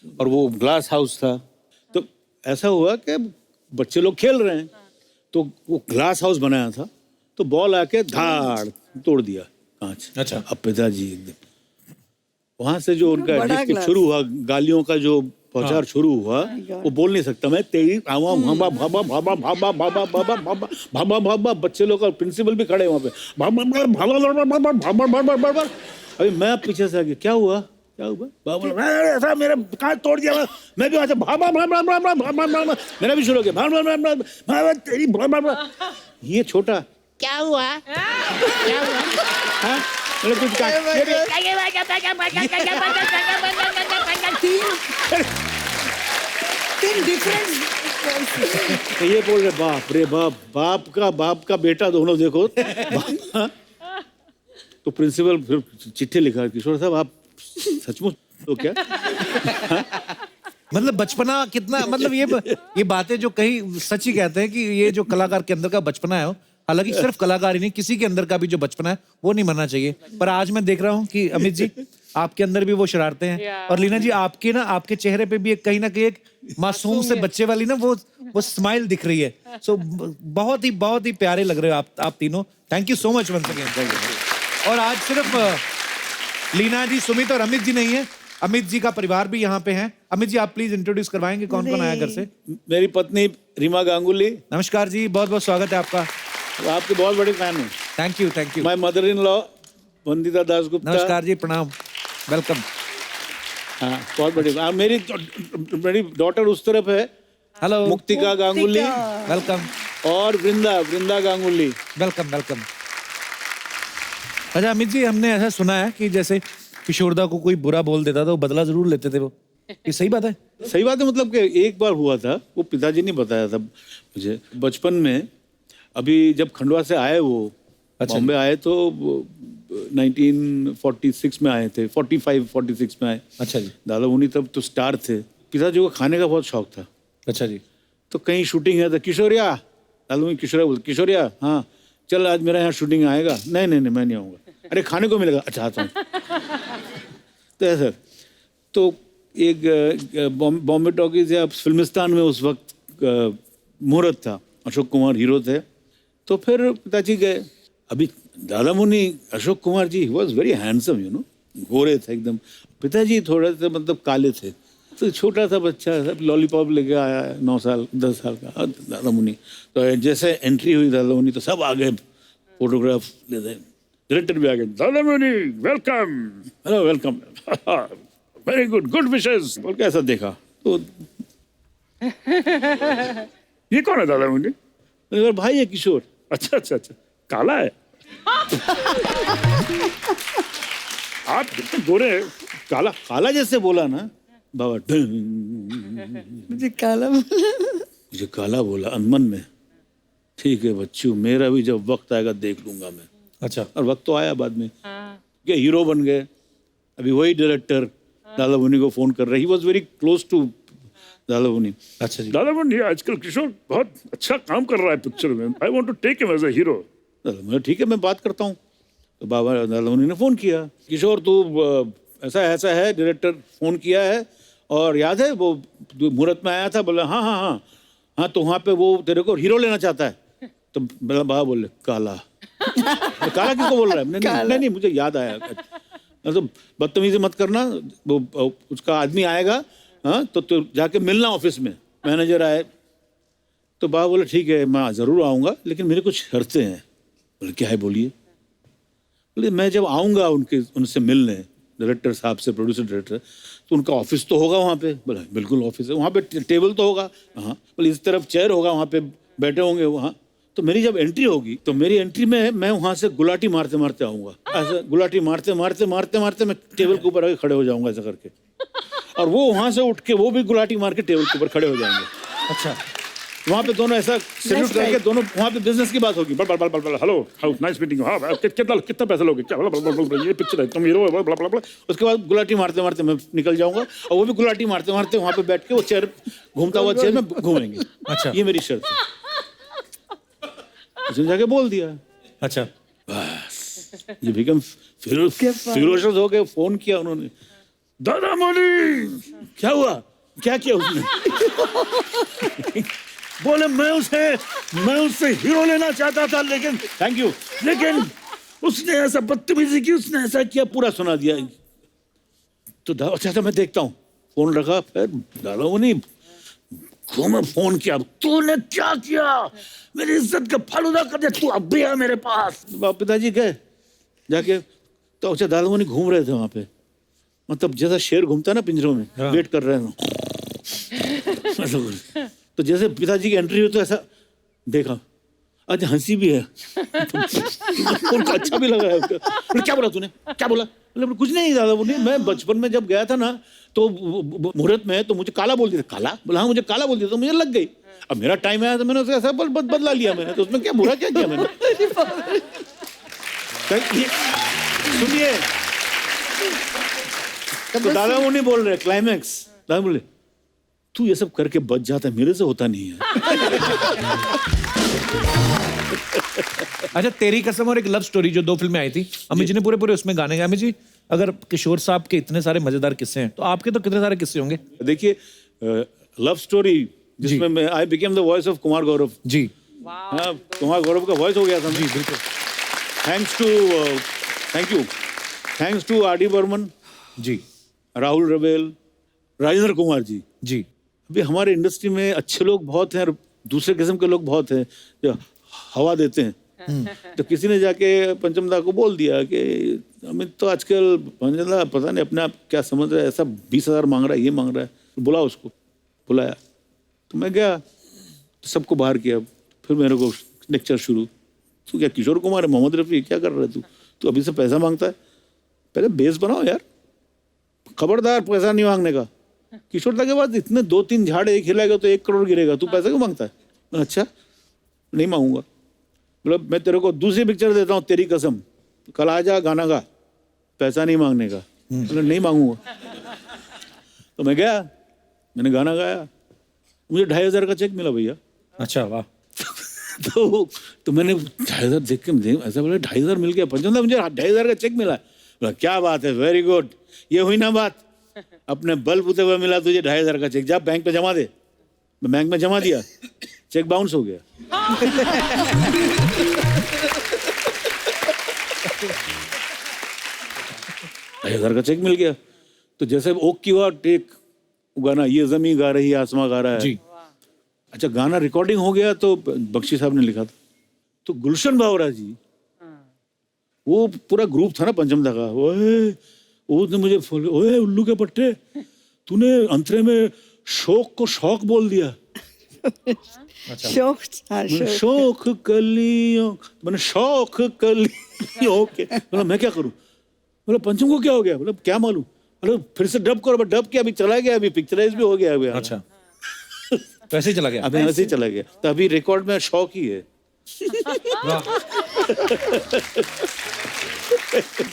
और वो ग्लास हाउस था। तो ऐसा हुआ कि बच्चे लोग खेल रहे हैं, तो वो ग्लास हाउस बनाया था, तो बॉल आके धाड़ तोड़ दिया कांच।
अच्छा।
अब पिताजी एकदम, वहां से जो उनका डिस्ट्रिक्ट शुरू हुआ, गालियों का जो बौछार शुरू हुआ, वो बोल नहीं सकता। मैं तेरी भाबा भाबा भाबा भाबा भाबा भाबा भाबा भाबा भाबा भाबा, बच्चे लोग और प्रिंसिपल भी खड़े वहां पे, भाबा भाबा भाबा भाबा भाबा। अभी मैं पीछे से आ गया, क्या हुआ क्या हुआ? बाबा ऐसा मेरा कांच तोड़ दिया। मैं भी वहां से भाबा भाबा भाबा भाबा भाबा, मेरा भी शुरू हो गया भाबा भाबा भाबा तेरी भाबा। ये छोटा क्या हुआ क्या हुआ? हाँ मैंने कुछ
तीन डिफरेंट।
ये बोल रहे बाप रे बाप, बाप का बेटा दोनों देखो। तो प्रिंसिपल फिर चिट्ठी लिखा, किशोर साहब आप सचमुच तो क्या?
मतलब बचपना कितना, मतलब ये बातें जो कहीं सच ही कहते हैं कि ये जो कलाकार के अंदर का बचपना है, हालांकि सिर्फ कलाकार ही नहीं, किसी के अंदर का भी जो बचपना है वो नहीं मरना चाहिए। पर आज मैं देख रहा हूँ कि अमित जी आपके अंदर भी वो शरारतें हैं, और लीना जी आपके चेहरे पे भी एक कहीं ना कहीं एक मासूम से बच्चे वाली ना वो स्माइल दिख रही है। सो बहुत ही प्यारे लग रहे हो आप तीनों। Thank you so much once again. और आज सिर्फ लीना जी, सुमित और अमित जी नहीं है, अमित जी का परिवार भी यहाँ पे है। अमित जी आप प्लीज इंट्रोड्यूस करवाएंगे कौन कौन आया घर से?
मेरी पत्नी रीमा गांगुली।
नमस्कार जी, बहुत बहुत स्वागत है आपका।
आपके बहुत बड़े फैन हूँ।
Thank you.
My mother in law Vandita Dasgupta.
नमस्कार जी, प्रणाम, वेलकम।
हाँ बहुत बड़ी। मेरी डॉटर उस तरफ है,
हेलो,
मुक्तिका गांगुली,
वेलकम।
और वृंदा गांगुली,
वेलकम। अच्छा अमित जी, हमने ऐसा सुना है कि जैसे किशोरदा को कोई बुरा बोल देता था वो बदला जरूर लेते थे, वो ये सही बात है?
सही बात है। मतलब कि एक बार हुआ था, वो पिताजी ने बताया था मुझे बचपन में। अभी जब खंडवा से आए वो बॉम्बे आए तो 1946 में आए थे, 45-46 में आए।
अच्छा जी।
दादा मुनि तब तो स्टार थे। पिताजी को खाने का बहुत शौक था।
अच्छा जी।
तो कहीं शूटिंग है तो किशोरिया, दादा मुनि किशोरिया हाँ चल आज मेरा यहाँ शूटिंग आएगा। नहीं मैं नहीं आऊँगा। अरे खाने को मिलेगा, अच्छा आता हूँ। तो ऐसा तो एक बॉम्बे टॉकीज या फिल्मिस्तान में उस वक्त मुहूर्त था, अशोक कुमार हीरो थे। तो फिर पिताजी गए। अभी Dada Muni Ashok Kumar ji was very handsome, you know, गोरे थे एकदम। पिताजी थोड़े से मतलब काले थे। तो छोटा सा बच्चा लॉलीपॉप लेके आया है, 9 साल 10 साल का दादा मुनि। तो जैसे एंट्री हुई दादा मुनि तो सब आ गए फोटोग्राफ लेते। डायरेक्टर भी आ गए, दादा मुनि welcome, hello welcome, very good wishes बोल के ऐसा देखा। तो ये कौन है दादा मुनि? भाई है किशोर। अच्छा काला है। आप कितने गोरे, काला जैसे बोला ना बाबा।
मुझे काला बोला मन में। ठीक है बच्चू, मेरा भी जब वक्त आएगा देख लूंगा मैं।
अच्छा।
और वक्त तो आया बाद में कि हीरो बन गए। अभी वही डायरेक्टर दादा मुनि को फोन कर रहे। He was very close to Dada Muni.
अच्छा जी।
दादा मुनि आजकल किशोर बहुत अच्छा काम कर रहा है पिक्चर में, I want to take him as a hero. ठीक है मैं बात करता हूँ। तो बाबा दादा मुनि ने फोन किया, किशोर तू ऐसा है, डायरेक्टर फोन किया है और याद है वो मुहूर्त में आया था? बोला हाँ तो वहाँ पे वो तेरे को हीरो लेना चाहता है। तो बाबा बोले काला। काला किसको बोल रहा है? नहीं मुझे याद आया। तो बदतमीजी मत करना, वो उसका आदमी आएगा हाँ तो जाके मिलना ऑफिस में। मैनेजर आए तो बाबा बोले ठीक है मैं ज़रूर आऊँगा, लेकिन मेरी कुछ शर्तें हैं। बोले क्या है बोलिए। बोले मैं जब आऊँगा उनसे मिलने, डायरेक्टर साहब से, प्रोड्यूसर डायरेक्टर, तो उनका ऑफिस तो होगा वहाँ पे। बोला बिल्कुल ऑफिस है, वहाँ पे टेबल तो होगा। हाँ। बोले इस तरफ चेयर होगा, वहाँ पे बैठे होंगे वहाँ। तो मेरी जब एंट्री होगी तो मेरी एंट्री में मैं वहाँ से गुलाटी मारते मारते आऊँगा, ऐसा गुलाटी मारते मारते मारते मारते मैं टेबल के ऊपर आके खड़े हो जाऊँगा ऐसा करके, और वो वहाँ से उठ के वो भी गुलाटी मार के टेबल के ऊपर खड़े हो जाएंगे।
अच्छा,
वहाँ पे दोनों ऐसा सैल्यूट करके दोनों वहाँ पे बिजनेस की बात होगी। बल बल बल बल बल, hello how nice meeting you, हाँ कितना पैसा लोगे, क्या बल बल बल बल, ये पिक्चर है, तुम हीरो हो, बल बल बल। उसके बाद गुलाटी मारते मारते मैं निकल जाऊंगा, और वो भी गुलाटी मारते मारते वहाँ पे बैठ के वो चेयर घूमता हुआ चेयर में घूमेंगे।
अच्छा,
ये मेरी शर्त है। उसने जाके बोल दिया।
अच्छा,
बस ये बिकम फिरोशस हो गए। फोन किया उन्होंने, दादा मोदी क्या हुआ, क्या किया उसने? बोले मैं उससे हीरो लेना चाहता था, लेकिन थैंक यू, लेकिन उसने ऐसा बदतमीजी की, उसने ऐसा किया, पूरा सुना दिया। तो अच्छा मैं देखता हूँ। फोन रखा, फिर दादा वो नहीं घूमे, फोन किया, तूने क्या किया, मेरी इज्जत का फालूदा कर दिया, तू अब भी है मेरे पास। पिताजी गए जाके, तो अच्छा दादा वो नहीं घूम रहे थे वहां पे, मतलब जैसा शेर घूमता है ना पिंजरों में, वेट कर रहे हैं। तो जैसे पिताजी की एंट्री हुई तो ऐसा देखा, आज हंसी भी है। उनको अच्छा भी लगा है। क्या बोला तूने, क्या बोला? कुछ नहीं दादा, वो नहीं, मैं बचपन में जब गया था ना तो मुहूर्त में तो मुझे काला बोल दिया था। काला बोला, हाँ मुझे काला बोल दिया तो मुझे लग गई। अब मेरा टाइम आया तो मैंने उसका ऐसा बदला लिया मैंने, तो उसमें क्या बुरा क्या किया मैंने? सुनिए, तो दादा वो नहीं बोल रहे, क्लाइमैक्स दादा बोले तू ये सब करके बच जाता है, मेरे से होता नहीं है।
अच्छा, तेरी कसम और एक लव स्टोरी जो 2 फिल्में आई थी, अमित जी ने पूरे उसमें गाने गाए। अमित जी, अगर किशोर साहब के इतने सारे मजेदार किस्से हैं तो आपके तो कितने सारे किस्से होंगे।
देखिए लव स्टोरी जिसमें मैं I became the voice of Kumar Gaurav
ji.
हाँ, कुमार गौरव का वॉइस हो गया था।
जी बिल्कुल।
Thanks to R D Burman
ji,
Rahul Rawail, Rajendra Kumar ji.
जी,
अभी हमारे इंडस्ट्री में अच्छे लोग बहुत हैं और दूसरे किस्म के लोग बहुत हैं जो हवा देते हैं। तो किसी ने जाके पंचमदा को बोल दिया कि अमित तो आजकल पंचमदा पता नहीं अपने आप क्या समझ रहा है, ऐसा 20,000 मांग रहा है, ये मांग रहा है। बुला उसको, बुलाया तो मैं गया, तो सबको बाहर किया। फिर मेरे को लेक्चर शुरू, तू क्या किशोर कुमार है, मोहम्मद रफ़ी, क्या कर रहा है तू अभी से पैसा मांगता है? पहले बेस बनाओ यार, खबरदार पैसा नहीं मांगने का। किशोरदा के बाद इतने 2-3 झाड़ एक हिलाएगा तो 1 करोड़ गिरेगा, तू पैसा क्यों मांगता है? अच्छा नहीं मांगूंगा। मतलब मैं तेरे को दूसरी पिक्चर देता हूँ, तेरी कसम, कल आ जा गाना गा, पैसा नहीं मांगने का। मतलब नहीं मांगूंगा। तो मैं गया, मैंने गाना गाया, मुझे 2,500 का चेक मिला भैया।
अच्छा वाह।
तो मैंने 2,500 देख के ऐसा बोला 2,500 मिल गया पंचमदा, मुझे 2,500 का चेक मिला। बोला क्या बात है, वेरी गुड, ये हुई ना बात, अपने बल पुते हुए मिला तुझे 2,500 का चेक, जा बैंक पे जमा दे। मैं बैंक में जमा दिया, चेक बाउंस हो गया। 2,500 का चेक मिल गया। तो जैसे ओक की हुआ टेक गाना, ये जमी गा रही है आसमां गा रहा है जी। अच्छा गाना रिकॉर्डिंग हो गया तो बख्शी साहब ने लिखा था, तो गुलशन बावरा जी, वो पूरा ग्रुप था ना पंचमदा का, उसने मुझे ओए उल्लू के पट्टे, तूने अंतरे में शौक को शौक बोल दिया। शौक कलियों, मैंने शौक कलियों के, बोला मैं क्या करूं? बोला पंचम को क्या हो गया? बोला क्या मालूम। बोला फिर से डब करो। डब किया, अभी चला गया, अभी पिक्चराइज भी हो गया अभी। अच्छा
वैसे ही चला गया,
अभी वैसे ही चला गया। तो अभी रिकॉर्ड में शौक ही है।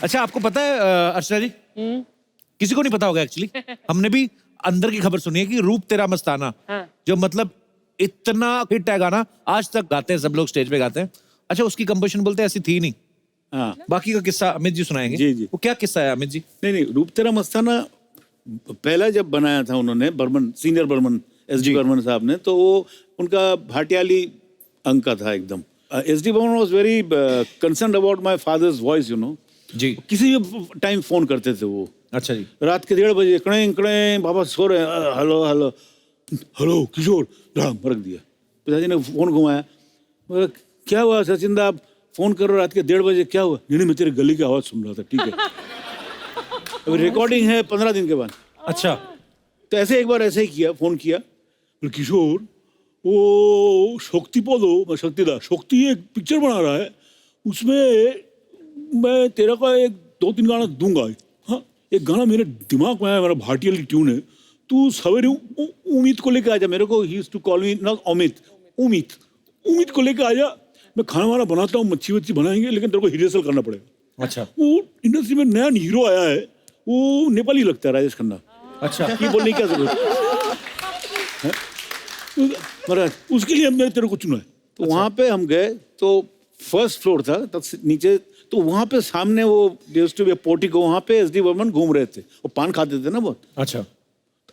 अच्छा आपको पता है अर्चना जी, किसी को नहीं पता होगा एक्चुअली, हमने भी अंदर की खबर सुनी है कि रूप तेरा मस्ताना, जो मतलब इतना हिट है गाना, आज तक गाते हैं सब लोग, स्टेज पे गाते हैं। अच्छा उसकी कंपोजिशन बोलते हैं ऐसी थी नहीं।
हाँ,
बाकी का किस्सा अमित जी सुनाएंगे। जी जी, वो क्या किस्सा है अमित जी?
नहीं, रूप तेरा मस्ताना पहला जब बनाया था उन्होंने, बर्मन, सीनियर बर्मन, एस.डी. बर्मन साहब ने, तो वो उनका भाटियाली अंक का था एकदम। S D. Burman was very concerned about my father's voice, you know
जी।
किसी भी टाइम फोन करते थे वो।
अच्छा जी।
रात के 1:30 बजे, कड़े बाबा सो रहे हैं, हेलो हेलो हेलो किशोर, रख दिया। पिताजी ने फोन घुमाया, बोला क्या हुआ सचिन दा, फोन करो रात के 1:30 बजे, क्या हुआ? नहीं मैं तेरे गली की आवाज सुन रहा था। ठीक है, अभी रिकॉर्डिंग है 15 दिन के बाद।
अच्छा,
तो ऐसे एक बार ऐसे ही किया, फोन किया, बोले किशोर वो शक्ति एक पिक्चर बना रहा है, उसमें मैं तेरा का 2-3 गाना दूंगा। हाँ, एक गाना मेरे दिमाग में आया, मेरा भाटियाली ट्यून है, तू सवेरे उम्मीद को लेके आ जा। मेरे को he used to call me not Amit, उम्मीद को लेके आ जा। मैं खाना वाना बनाता हूँ, मच्छी वच्छी बनाएंगे, लेकिन तेरे को रिहर्सल करना पड़ेगा।
अच्छा,
वो इंडस्ट्री में नया हीरो आया है, वो नेपाली लगता है, राजेश खन्ना।
अच्छा,
ये बोलने की क्या जरूरत है? महाराज उसके लिए हमने तेरे को चुना है। तो वहां पे हम गए, तो फर्स्ट फ्लोर था, तब नीचे, तो वहां पे सामने वो पोर्टिको, वहां पे एसडी बर्मन घूम रहे थे, वो पान खाते थे ना बहुत।
अच्छा,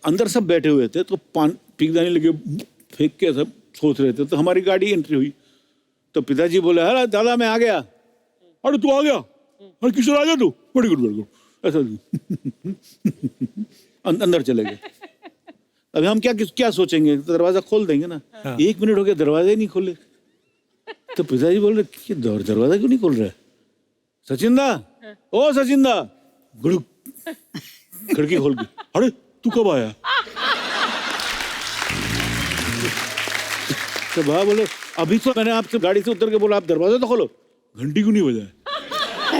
अंदर सब बैठे हुए थे, तो पान पीकदानी लगे फेंक के सब सोच रहे थे। तो हमारी गाड़ी एंट्री हुई, तो पिताजी बोले, अरे दादा मैं आ गया। अरे तू आ गया? अरे किशोर आ गया तू? बड़ी गुड ऐसा अंदर चले गए। अभी हम क्या सोचेंगे, तो दरवाजा खोल देंगे ना।
हाँ।
1 मिनट हो गया, दरवाजा ही नहीं खोले। तो पिताजी बोल रहे कि दरवाजा क्यों नहीं खोल रहा है? सचिंदा, ओ सचिंदा, गुड़ुक खिड़की खोल के, अरे तू कब आया? तो भाई बोले, अभी तो मैंने आपसे गाड़ी से उतर के बोला, आप दरवाजा तो खोलो, घंटी क्यों नहीं बजाया?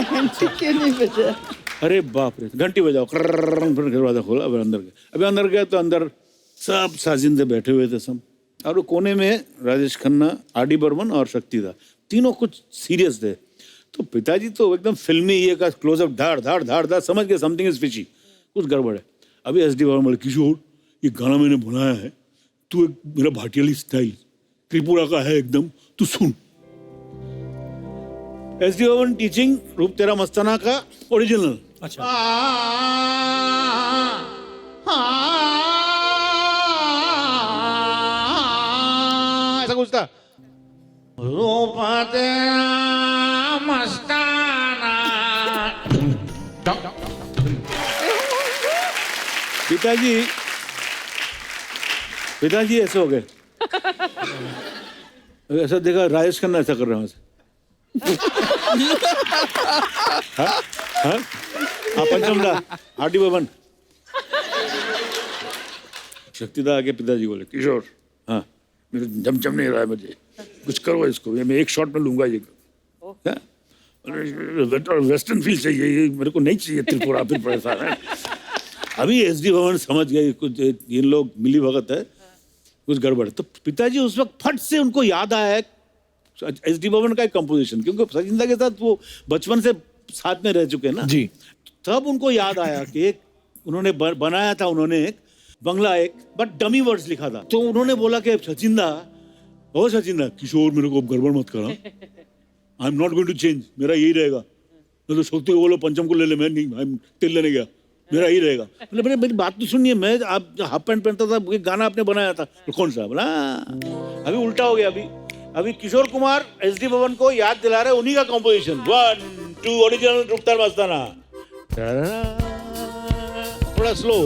घंटी क्यों नहीं बजा?
अरे बाप रे, घंटी बजाओ, फिर दरवाजा खोला। अभी अंदर गए तो अंदर सब साजिंदे बैठे हुए थे सब, और वो कोने में राजेश खन्ना, आर.डी. बर्मन और शक्ति था, तीनों कुछ सीरियस थे। तो पिताजी तो एकदम फिल्मी ये का क्लोजअप, धाड़ धाड़ धाड़ धाड़, समझ गए समथिंग इज फिशी, कुछ गड़बड़ है। अभी एसडी बर्मन बोले, किशोर ये गाना मैंने बनाया है, तू एक मेरा भाटियाली स्टाइल त्रिपुरा का है एकदम, तू सुन। एसडी बर्मन टीचिंग रूप तेरा मस्ताना का ओरिजिनल।
अच्छा,
ऐसा कुछ था। पिताजी ऐसे हो गए, ऐसा देखा राजेश खन्ना ऐसा कर रहा हूँ। पंचमदा, आर.डी. बर्मन, शक्तिदा आगे पिताजी बोले, किशोर हाँ मेरे जमचम नहीं रहा है, मुझे कुछ करो इसको, ये मैं एक शॉट में लूंगा ये। वेस्टर्न फील चाहिए, ये मेरे को नहीं चाहिए त्रिपुरा फिर ऐसा है। अभी एसडी बर्मन समझ गए कुछ ये लोग मिली भगत है, कुछ गड़बड़। तो पिताजी उस वक्त फट से उनको याद आया एसडी बर्मन का एक कंपोजिशन, क्योंकि सचिंदा के साथ वो बचपन से साथ में रह चुके हैं ना
जी।
तब उनको याद आया कि एक उन्होंने बनाया था, उन्होंने एक बंगला, एक बट डमी वर्ड्स लिखा था। तो उन्होंने बोला कि सचिंदा, ओ सचिंदा, किशोर मेरे को गड़बड़ मत करा, I am not going to change, मेरा यही रहेगा। मैं तो शक्ति को बोलो पंचम को ले ले, मैं नहीं तेल लेने गया, मेरा ही रहेगा। मतलब मेरी बात तो सुनिए, मैं आप हाफ पैंट पहनता था, एक गाना आपने बनाया था, तो कौन सा बोला? अभी उल्टा हो गया। अभी किशोर कुमार एसडी बर्मन को याद दिला रहे उन्हीं का कॉम्पोजिशन, 1 2 ओरिजिनल रुकतार मस्ताना, थोड़ा स्लो,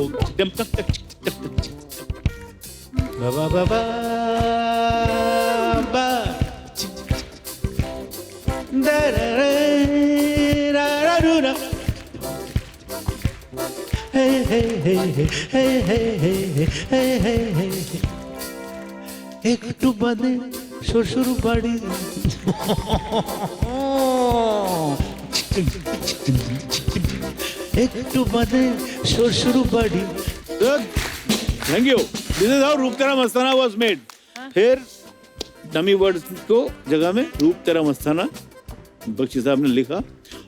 একটু বাদে শ্বশুর বাড়ি একটু বাদে শ্বশুর বাড়ি।
Thank you. This is how रूप तेरा मस्ताना वाज मेड। फिर डमी वर्ड्स को जगह में रूप तेरा मस्ताना बख्शी साहब ने लिखा,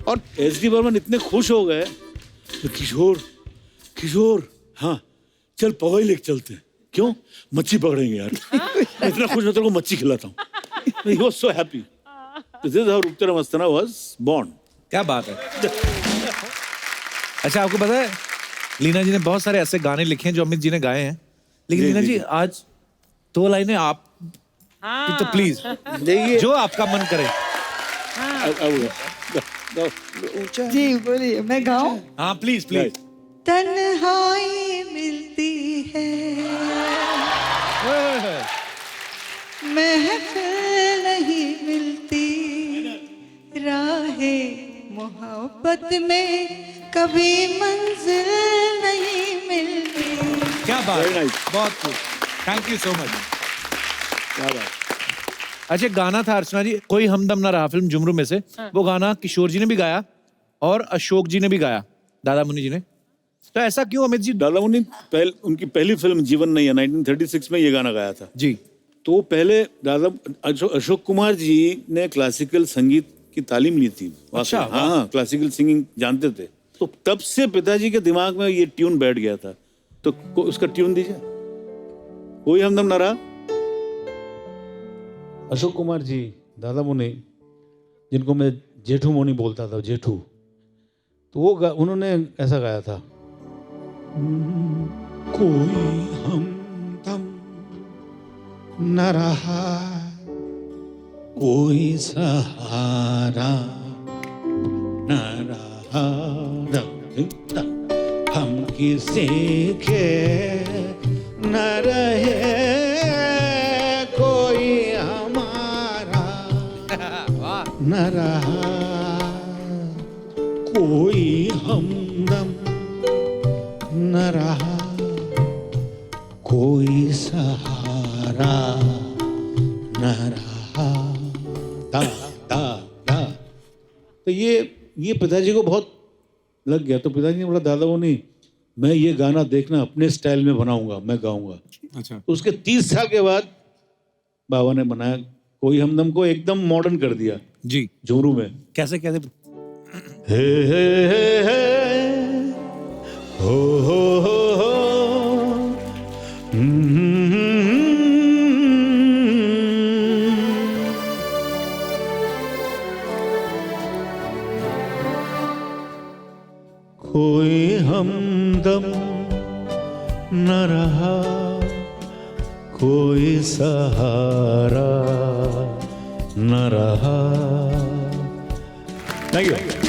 और एसडी बर्मन इतने खुश हो गए, तो किशोर हाँ चल पवई लेके चलते हैं। क्यों? मच्छी पकड़ेंगे यार। इतना खुश मैं तेरे को मच्छी खिलाता हूँ। He was so happy. This is how रूप तेरा मस्ताना वाज बोर्न।
क्या बात है। अच्छा, आपको पता है लीना जी ने बहुत सारे ऐसे गाने लिखे हैं जो अमित जी ने गाए हैं, लेकिन लीना जी आज 2 लाइनें आप तो प्लीज
देखिए
जो आपका मन करे।
जी बोलिए, मैं गाऊं?
हाँ प्लीज प्लीज।
तन्हाई मिलती है, महफिल नहीं मिलती, है मोहब्बत में कभी मंजिल नहीं मिलती।
क्या बात
Very
है,
nice.
बहुत खूब, थैंक यू सो मच।
क्या बात।
अच्छा, गाना था अर्चना जी, कोई हमदम ना रहा, फिल्म जुमरू में से। वो गाना किशोर जी ने भी गाया और अशोक जी ने भी गाया, दादा मुनि जी ने। तो ऐसा क्यों अमित जी?
दादा मुनि उनकी पहली फिल्म जीवन नहीं है, 1936 में ये गाना गाया था।
जी,
तो पहले दादा अशोक कुमार जी ने क्लासिकल संगीत की तालीम ली थी।
अच्छा,
हाँ हाँ, क्लासिकल सिंगिंग जानते थे। तो तब से पिताजी के दिमाग में ये ट्यून बैठ गया था। तो उसका ट्यून दीजिए, कोई हमदम ना रहा। अशोक कुमार जी, दादा मुनि, जिनको मैं जेठू मोनी बोलता था, जेठू, तो वो उन्होंने ऐसा गाया था,
कोई हमदम न रहा, कोई सहारा न रहा, हम किसी के न रहे, कोई हमारा न रहा, कोई हमदम न रहा, कोई सहारा न रहा। दा दा दा।
तो ये पिताजी को बहुत लग गया। तो पिताजी ने बोला, दादा वो नहीं, मैं ये गाना देखना अपने स्टाइल में बनाऊंगा, मैं गाऊंगा।
अच्छा,
तो उसके 30 साल के बाद बाबा ने बनाया, कोई हमदम को एकदम मॉडर्न कर दिया
जी,
झुमरू में।
कैसे कैसे?
हे हो कोई हमदम न रहा, कोई सहारा न रहा।
Thank you.